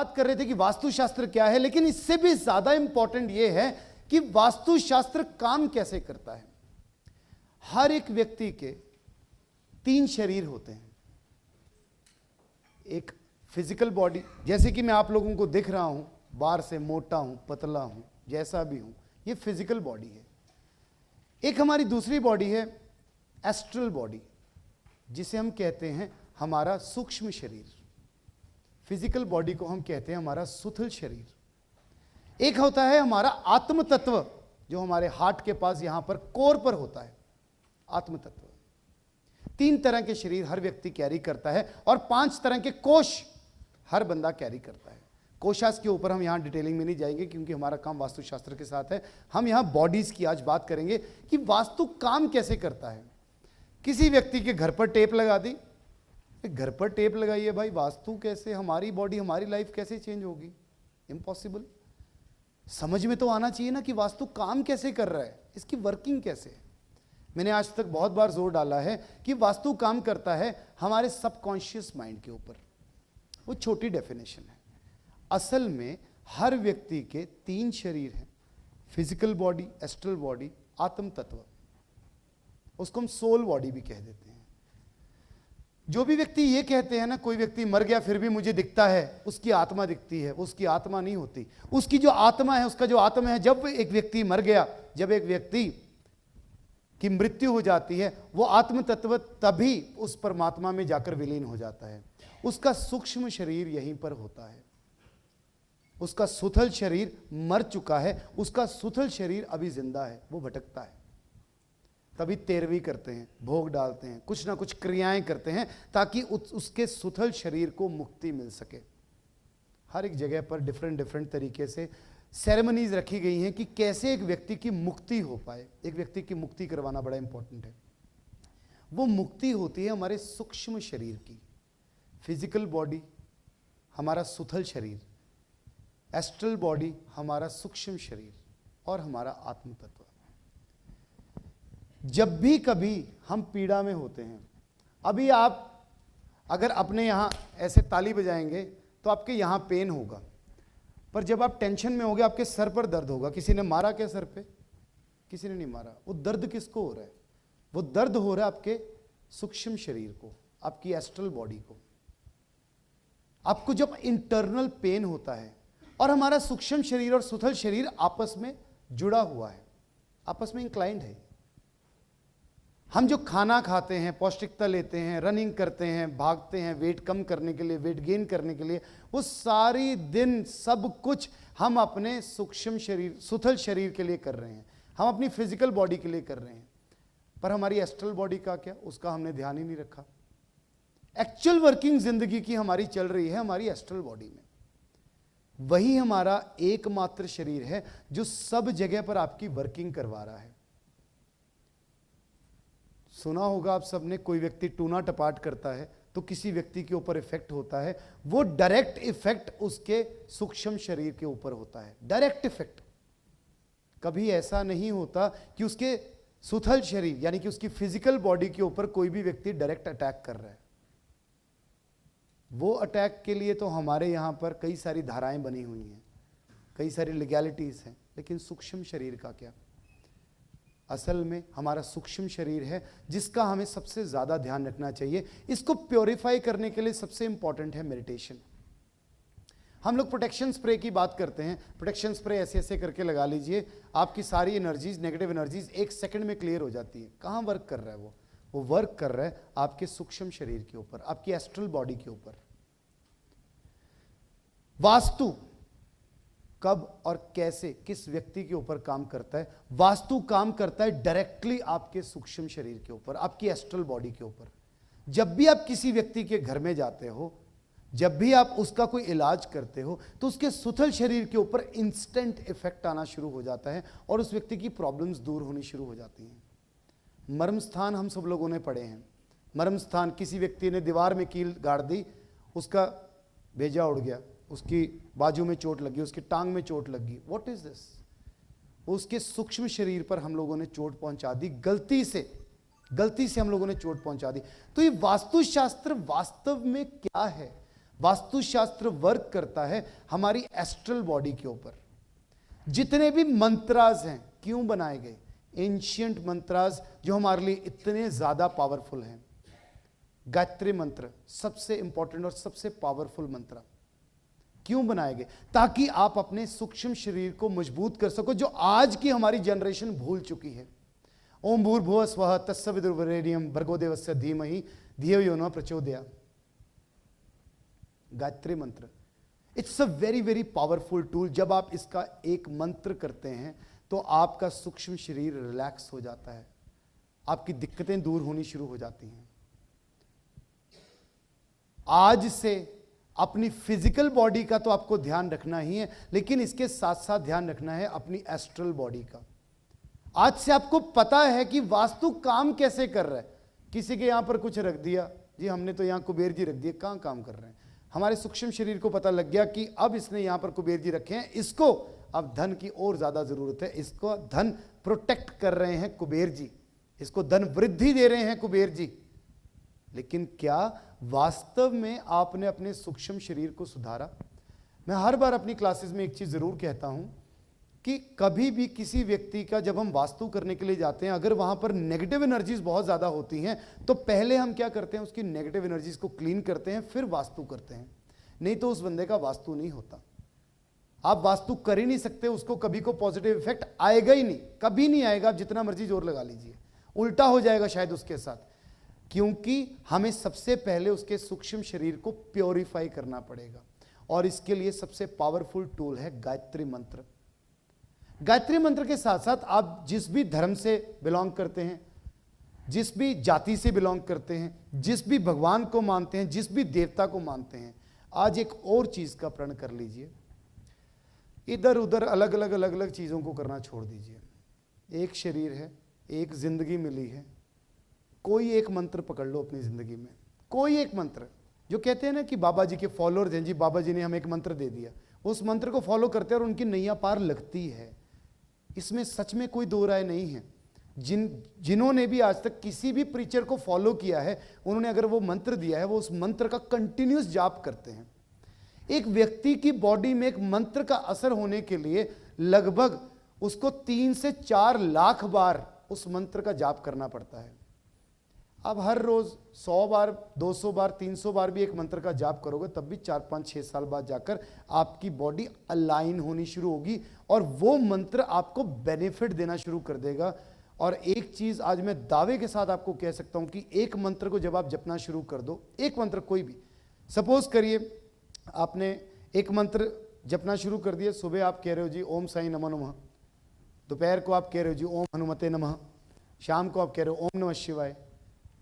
बात कर रहे थे कि वास्तुशास्त्र क्या है, लेकिन इससे भी ज्यादा इंपॉर्टेंट यह है कि वास्तुशास्त्र काम कैसे करता है। हर एक व्यक्ति के 3 शरीर होते हैं। एक फिजिकल बॉडी, जैसे कि मैं आप लोगों को दिख रहा हूं, बाहर से मोटा हूं, पतला हूं, जैसा भी हूं, ये फिजिकल बॉडी है। एक हमारी दूसरी बॉडी है एस्ट्रल बॉडी, जिसे हम कहते हैं हमारा सूक्ष्म शरीर। फिजिकल बॉडी को हम कहते हैं हमारा सूक्ष्म शरीर। एक होता है हमारा आत्म तत्व, जो हमारे हार्ट के पास यहां पर कोर पर होता है, आत्म तत्व। 3 तरह के शरीर हर व्यक्ति कैरी करता है और 5 तरह के कोश हर बंदा कैरी करता है। कोशास के ऊपर हम यहां डिटेलिंग में नहीं जाएंगे क्योंकि हमारा काम वास्तुशास्त्र के साथ है। हम यहां बॉडीज की आज बात करेंगे कि वास्तु काम कैसे करता है। किसी व्यक्ति के घर पर टेप लगा दी, घर पर टेप लगाई है भाई, वास्तु कैसे, हमारी बॉडी हमारी लाइफ कैसे चेंज होगी? इम्पॉसिबल। समझ में तो आना चाहिए ना कि वास्तु काम कैसे कर रहा है, इसकी वर्किंग कैसे है। मैंने आज तक बहुत बार जोर डाला है कि वास्तु काम करता है हमारे सबकॉन्शियस माइंड के ऊपर। वो छोटी डेफिनेशन है। असल में हर व्यक्ति के 3 शरीर हैं, फिजिकल बॉडी, एस्ट्रल बॉडी, आत्म तत्व। उसको हम सोल बॉडी भी कह देते हैं। जो भी व्यक्ति ये कहते हैं ना, कोई व्यक्ति मर गया फिर भी मुझे दिखता है, उसकी आत्मा दिखती है, उसकी आत्मा नहीं होती। उसकी जो आत्मा है, उसका जो आत्मा है, जब एक व्यक्ति मर गया, जब एक व्यक्ति की मृत्यु हो जाती है, वो आत्म तत्व तभी उस परमात्मा में जाकर विलीन हो जाता है। उसका सूक्ष्म शरीर यहीं पर होता है। उसका सूथल शरीर मर चुका है, उसका सूथल शरीर अभी जिंदा है, वो भटकता है। तभी 13वीं करते हैं, भोग डालते हैं, कुछ ना कुछ क्रियाएं करते हैं ताकि उसके सूथल शरीर को मुक्ति मिल सके। हर एक जगह पर डिफरेंट तरीके से सेरेमनीज रखी गई हैं कि कैसे एक व्यक्ति की मुक्ति हो पाए। एक व्यक्ति की मुक्ति करवाना बड़ा इंपॉर्टेंट है। वो मुक्ति होती है हमारे सूक्ष्म शरीर की। फिजिकल बॉडी हमारा सूथल शरीर, एस्ट्रल बॉडी हमारा सूक्ष्म शरीर, और हमारा आत्म तत्व। जब भी कभी हम पीड़ा में होते हैं, अभी आप अगर अपने यहां ऐसे ताली बजाएंगे तो आपके यहां पेन होगा, पर जब आप टेंशन में होगे आपके सर पर दर्द होगा। किसी ने मारा क्या सर पे? किसी ने नहीं मारा। वो दर्द किसको हो रहा है? वो दर्द हो रहा है आपके सूक्ष्म शरीर को, आपकी एस्ट्रल बॉडी को। आपको जब इंटरनल पेन होता है, और हमारा सूक्ष्म शरीर और सूथल शरीर आपस में जुड़ा हुआ है, आपस में इंक्लाइंड है। हम जो खाना खाते हैं, पौष्टिकता लेते हैं, रनिंग करते हैं, भागते हैं वेट कम करने के लिए, वेट गेन करने के लिए, वो सारी दिन सब कुछ हम अपने सूक्ष्म शरीर, सूथल शरीर के लिए कर रहे हैं। हम अपनी फिजिकल बॉडी के लिए कर रहे हैं, पर हमारी एस्ट्रल बॉडी का क्या, उसका हमने ध्यान ही नहीं रखा। एक्चुअल वर्किंग जिंदगी की हमारी चल रही है हमारी एस्ट्रल बॉडी में। वही हमारा एकमात्र शरीर है जो सब जगह पर आपकी वर्किंग करवा रहा है। सुना होगा आप सबने, कोई व्यक्ति टूना टपाट करता है तो किसी व्यक्ति के ऊपर इफेक्ट होता है, वो डायरेक्ट इफेक्ट उसके सूक्ष्म शरीर के ऊपर होता है। Direct effect. कभी ऐसा नहीं होता कि उसके सूथल शरीर यानी कि उसकी फिजिकल बॉडी के ऊपर कोई भी व्यक्ति डायरेक्ट अटैक कर रहा है। वो अटैक के लिए तो हमारे यहां पर कई सारी धाराएं बनी हुई हैं, कई सारी लीगैलिटीज हैं, लेकिन सूक्ष्म शरीर का क्या? असल में हमारा सूक्ष्म शरीर है जिसका हमें सबसे ज्यादा ध्यान रखना चाहिए। इसको प्योरीफाई करने के लिए सबसे इंपॉर्टेंट है मेडिटेशन। हम लोग प्रोटेक्शन स्प्रे की बात करते हैं। प्रोटेक्शन स्प्रे ऐसे ऐसे करके लगा लीजिए, आपकी सारी एनर्जीज, नेगेटिव एनर्जीज 1 सेकंड में क्लियर हो जाती है। कहां वर्क कर रहा है वो वर्क कर रहा है आपके सूक्ष्म शरीर के ऊपर, आपकी एस्ट्रल बॉडी के ऊपर। वास्तु कब और कैसे किस व्यक्ति के ऊपर काम करता है? वास्तु काम करता है डायरेक्टली आपके सूक्ष्म शरीर के ऊपर, आपकी एस्ट्रल बॉडी के ऊपर। जब भी आप किसी व्यक्ति के घर में जाते हो, जब भी आप उसका कोई इलाज करते हो, तो उसके सूथल शरीर के ऊपर इंस्टेंट इफेक्ट आना शुरू हो जाता है और उस व्यक्ति की प्रॉब्लम्स दूर होनी शुरू हो जाती हैं। मर्म स्थान हम सब लोगों ने पढ़े हैं। मर्म स्थान, किसी व्यक्ति ने दीवार में कील गाड़ दी, उसका भेजा उड़ गया, उसकी बाजू में चोट लगी, उसकी टांग में चोट लगी। What is this? उसके सूक्ष्म शरीर पर हम लोगों ने चोट पहुंचा दी, गलती से हम लोगों ने चोट पहुंचा दी। तो ये वास्तुशास्त्र वास्तव में क्या है? वास्तुशास्त्र वर्क करता है हमारी एस्ट्रल बॉडी के ऊपर। जितने भी मंत्रास हैं क्यों बनाए गए, एंशियंट मंत्रास जो हमारे लिए इतने ज्यादा पावरफुल हैं। गायत्री मंत्र सबसे इंपॉर्टेंट और सबसे पावरफुल मंत्र क्यों बनाए गए, ताकि आप अपने सूक्ष्म शरीर को मजबूत कर सको, जो आज की हमारी जनरेशन भूल चुकी है। ओम भूर्भुवः स्वः तत्सवितुर्वरेण्यं भर्गो देवस्य धीमहि धियो यो नः प्रचोदयात्। गायत्री मंत्र it's a very very powerful tool. जब आप इसका एक मंत्र करते हैं तो आपका सूक्ष्म शरीर रिलैक्स हो जाता है, आपकी दिक्कतें दूर होनी शुरू हो जाती हैं। आज से अपनी फिजिकल बॉडी का तो आपको ध्यान रखना ही है, लेकिन इसके साथ साथ ध्यान रखना है अपनी एस्ट्रल बॉडी का। आज से आपको पता है कि वास्तु काम कैसे कर रहा है। किसी के यहां पर कुछ रख दिया जी, हमने तो यहां कुबेर जी रख दिए, कहां काम कर रहे हैं। हमारे सूक्ष्म शरीर को पता लग गया कि अब इसने यहां पर कुबेर जी रखे हैं, इसको अब धन की और ज्यादा जरूरत है, इसको धन प्रोटेक्ट कर रहे हैं कुबेर जी, इसको धन वृद्धि दे रहे हैं कुबेर जी। लेकिन क्या वास्तव में आपने अपने सूक्ष्म शरीर को सुधारा? मैं हर बार अपनी क्लासेस में एक चीज जरूर कहता हूं कि कभी भी किसी व्यक्ति का जब हम वास्तु करने के लिए जाते हैं, अगर वहां पर नेगेटिव एनर्जीज बहुत ज्यादा होती हैं तो पहले हम क्या करते हैं, उसकी नेगेटिव एनर्जीज को क्लीन करते हैं, फिर वास्तु करते हैं। नहीं तो उस बंदे का वास्तु नहीं होता। आप वास्तु कर ही नहीं सकते, उसको कभी को पॉजिटिव इफेक्ट आएगा ही नहीं, कभी नहीं आएगा। आप जितना मर्जी जोर लगा लीजिए, उल्टा हो जाएगा शायद उसके साथ, क्योंकि हमें सबसे पहले उसके सूक्ष्म शरीर को प्योरीफाई करना पड़ेगा। और इसके लिए सबसे पावरफुल टूल है गायत्री मंत्र। गायत्री मंत्र के साथ साथ आप जिस भी धर्म से बिलोंग करते हैं, जिस भी जाति से बिलोंग करते हैं, जिस भी भगवान को मानते हैं, जिस भी देवता को मानते हैं, आज एक और चीज का प्रण कर लीजिए। इधर उधर अलग अलग चीजों को करना छोड़ दीजिए। एक शरीर है, एक जिंदगी मिली है, कोई एक मंत्र पकड़ लो अपनी जिंदगी में, कोई एक मंत्र। जो कहते हैं ना कि बाबा जी के फॉलोअर्स हैं जी, बाबा जी ने हमें एक मंत्र दे दिया, उस मंत्र को फॉलो करते हैं और उनकी नैया पार लगती है। इसमें सच में कोई दो राय नहीं है। जिन्होंने भी आज तक किसी भी प्रीचर को फॉलो किया है, उन्होंने अगर वो मंत्र दिया है, वो उस मंत्र का कंटिन्यूस जाप करते हैं। एक व्यक्ति की बॉडी में एक मंत्र का असर होने के लिए लगभग उसको 3 से 4 लाख बार उस मंत्र का जाप करना पड़ता है। अब हर रोज 100 बार, 200 बार, 300 बार भी एक मंत्र का जाप करोगे, तब भी 4, 5, 6 साल बाद जाकर आपकी बॉडी अलाइन होनी शुरू होगी और वो मंत्र आपको बेनिफिट देना शुरू कर देगा। और एक चीज आज मैं दावे के साथ आपको कह सकता हूं कि एक मंत्र को जब आप जपना शुरू कर दो, एक मंत्र कोई भी, सपोज करिए आपने एक मंत्र जपना शुरू कर दिया। सुबह आप कह रहे हो जी ओम साई नमो नमः, दोपहर को आप कह रहे हो जी ओम हनुमते नमः, शाम को आप कह रहे हो ओम नमः शिवाय।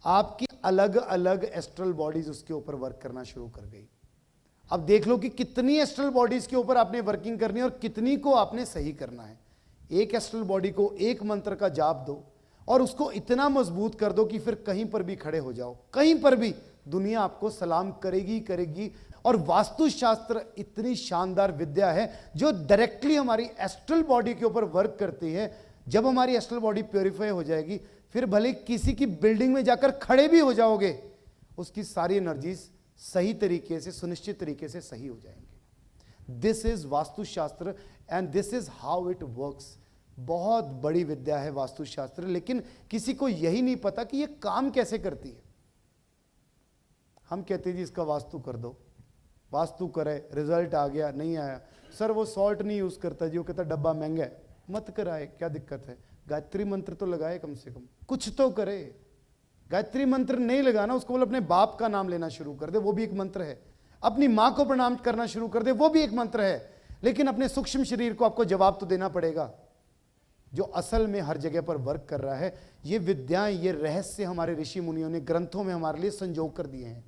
आपकी अलग अलग एस्ट्रल बॉडीज उसके ऊपर वर्क करना शुरू कर गई। अब देख लो कि कितनी एस्ट्रल बॉडीज के ऊपर आपने वर्किंग करनी है और कितनी को आपने सही करना है। एक एस्ट्रल बॉडी को एक मंत्र का जाप दो और उसको इतना मजबूत कर दो कि फिर कहीं पर भी खड़े हो जाओ, कहीं पर भी दुनिया आपको सलाम करेगी करेगी। और वास्तुशास्त्र इतनी शानदार विद्या है जो डायरेक्टली हमारी एस्ट्रल बॉडी के ऊपर वर्क करती है। जब हमारी एस्ट्रल बॉडी प्योरीफाई हो जाएगी, फिर भले किसी की बिल्डिंग में जाकर खड़े भी हो जाओगे, उसकी सारी एनर्जीज सही तरीके से, सुनिश्चित तरीके से सही हो जाएंगे। This is Vastushastra and this is how it works. बहुत बड़ी विद्या है वास्तुशास्त्र, लेकिन किसी को यही नहीं पता कि यह काम कैसे करती है। हम कहते हैं जी इसका वास्तु कर दो, वास्तु करे, रिजल्ट आ गया, नहीं आया, सर वो सॉल्ट नहीं यूज करता जी, वो कहता डब्बा महंगा है, मत कराए, क्या दिक्कत है। गायत्री मंत्र तो लगाए, कम से कम कुछ तो करे। गायत्री मंत्र नहीं लगाना, उसको बोले अपने बाप का नाम लेना शुरू कर दे, वो भी एक मंत्र है। अपनी मां को प्रणाम करना शुरू कर दे, वो भी एक मंत्र है। लेकिन अपने सूक्ष्म शरीर को आपको जवाब तो देना पड़ेगा, जो असल में हर जगह पर वर्क कर रहा है। ये विद्याएं, ये रहस्य हमारे ऋषि मुनियों ने ग्रंथों में हमारे लिए संजो कर दिए हैं।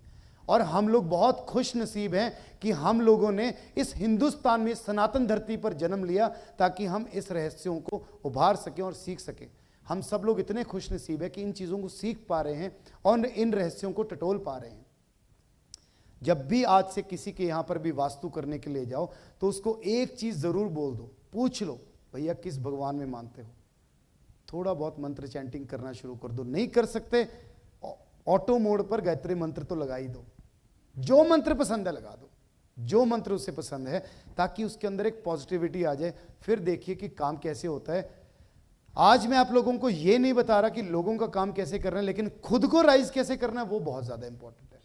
और हम लोग बहुत खुश नसीब हैं कि हम लोगों ने इस हिंदुस्तान में, सनातन धरती पर जन्म लिया, ताकि हम इस रहस्यों को उभार सकें और सीख सकें। हम सब लोग इतने खुश नसीब है कि इन चीज़ों को सीख पा रहे हैं और इन रहस्यों को टटोल पा रहे हैं। जब भी आज से किसी के यहाँ पर भी वास्तु करने के लिए जाओ, तो उसको एक चीज़ ज़रूर बोल दो, पूछ लो भैया किस भगवान में मानते हो। थोड़ा बहुत मंत्र चैंटिंग करना शुरू कर दो। नहीं कर सकते, ऑटो मोड पर गायत्री मंत्र तो लगा ही दो। जो मंत्र पसंद है लगा दो, जो मंत्र उससे पसंद है, ताकि उसके अंदर एक पॉजिटिविटी आ जाए। फिर देखिए कि काम कैसे होता है। आज मैं आप लोगों को यह नहीं बता रहा कि लोगों का काम कैसे करना है, लेकिन खुद को राइज कैसे करना है वो बहुत ज्यादा इंपॉर्टेंट है।